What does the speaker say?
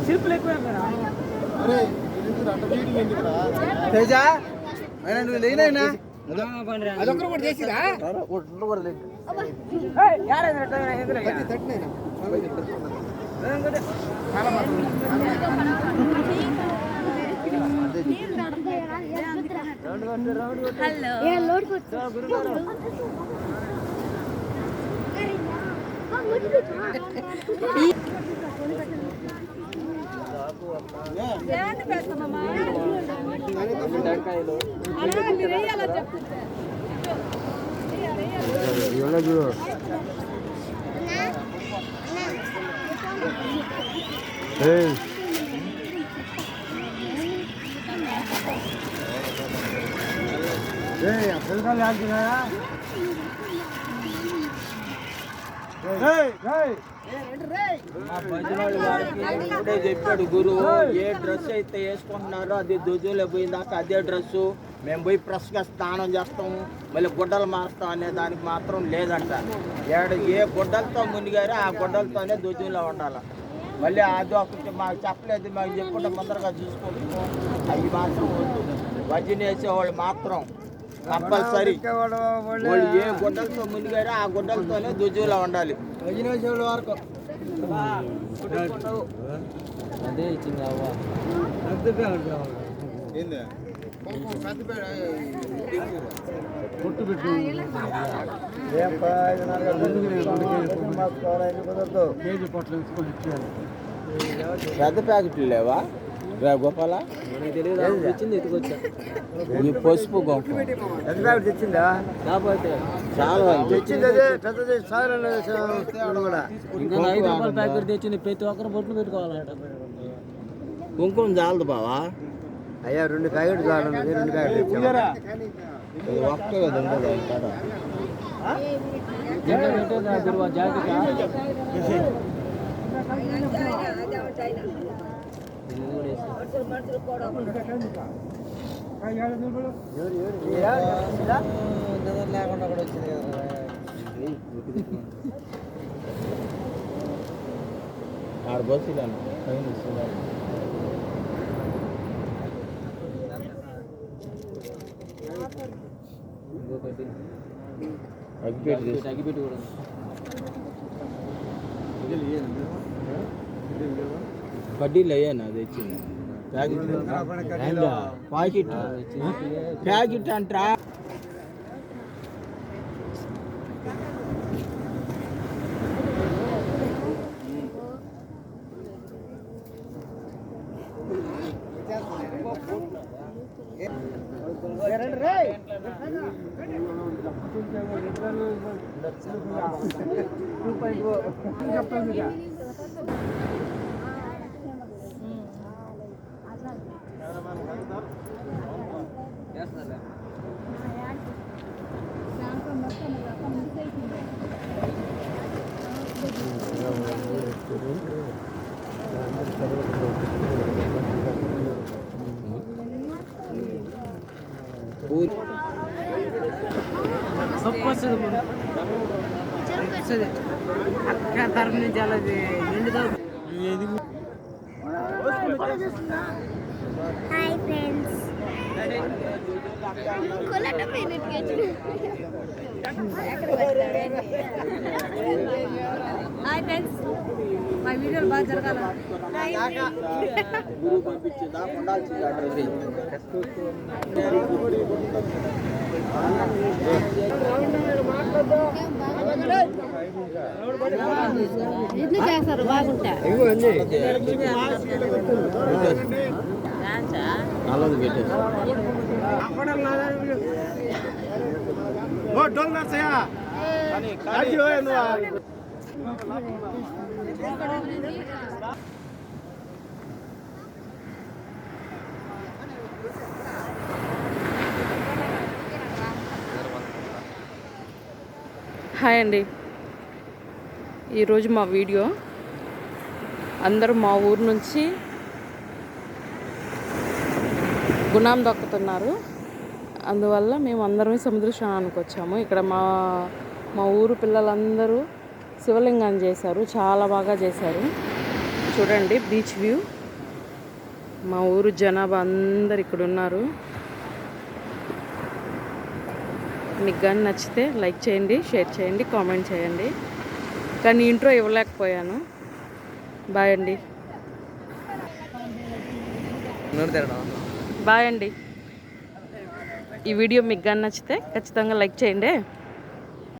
శిల్పులు ఎక్కువ తేజ నువ్వు లేనైనా అదొక్కరు కూడా చేసిరా ఇప్పుడే చెప్పాడు గురువు, ఏ డ్రెస్ అయితే వేసుకుంటున్నారో అది దుజులో పోయిందాక అదే డ్రెస్సు. మేము పోయి ఫ్రెష్గా స్నానం చేస్తాము, మళ్ళీ గుడ్డలు మారుస్తాం అనే దానికి మాత్రం లేదంట. ఏ గుడ్డలతో మునిగారో ఆ గుడ్డలతోనే దుజులో ఉండాలి. మళ్ళీ అది ఒకటి మాకు చెప్పలేదు, మాకు చెప్పుకుంటే ముందరగా చూసుకుంటాము. అవి మాత్రం భజన వేసేవాళ్ళు మాత్రం కంపల్సరీ వాళ్ళు ఏ గుడ్డలతో మునిగారో ఆ గుడ్డలతోనే దుజులో ఉండాలి. భజన వేసేవాళ్ళు వరకు అదే ఇచ్చింది అవ్వ పొట్టు పెట్టు కేజీ పొట్లు పెద్ద ప్యాకెట్లు లేవా గోపాల? తెచ్చింది ఎత్తుకొచ్చా ఈ పసుపు గొప్ప పెద్ద ప్యాకెట్ తెచ్చిందా? కాకపోతే చాలా తెచ్చింది అదే పెద్దది కూడా. ఇంకా 5 రూపాయల ప్యాకెట్ తెచ్చింది, ప్రతి ఒక్కరు బొట్లు పెట్టుకోవాలంట. కుంకుమ చాలదు బావా? అయ్యా 2 ప్యాకెట్లు చాలు, 2 ప్యాకెట్లు తెచ్చారా? ఒకే కదా ఉండదు ఇక్కడ. లేకుండా కూడా వచ్చింది కదా. ఆరు బస్సు అగ్గిపెట్టి కూడా కడ్డీలు అయ్యాను అది వచ్చింది ప్యాకెట్ ప్యాకెట్ అంటారా? హాయ్ ఫ్రెండ్స్, హాయ్ ఫ్రెండ్స్, మా వీడియోలు బాగా జరగాల. గురువు పంపించిందా ఉండాల్సింది అడ్రస్ ఇల్లు చేస్తారు బాగుంటా. నల్లది పెట్టేసి హాయ్ అండి. ఈరోజు మా వీడియో అందరూ మా ఊరు నుంచి గుణాం దొక్కుతున్నారు. అందువల్ల మేము అందరం సముద్ర స్నానానికి వచ్చాము. ఇక్కడ మా ఊరు పిల్లలందరూ శివలింగాన్ని చేశారు, చాలా బాగా చేశారు. చూడండి బీచ్ వ్యూ. మా ఊరు జనాభా అందరు ఇక్కడ ఉన్నారు. మీకు కానీ నచ్చితే లైక్ చేయండి, షేర్ చేయండి, కామెంట్ చేయండి. కానీ ఇంట్రో ఇవ్వలేకపోయాను. బాయ్ అండి. బాయ్ అండి. ఈ వీడియో మీకు కానీ నచ్చితే ఖచ్చితంగా లైక్ చేయండి.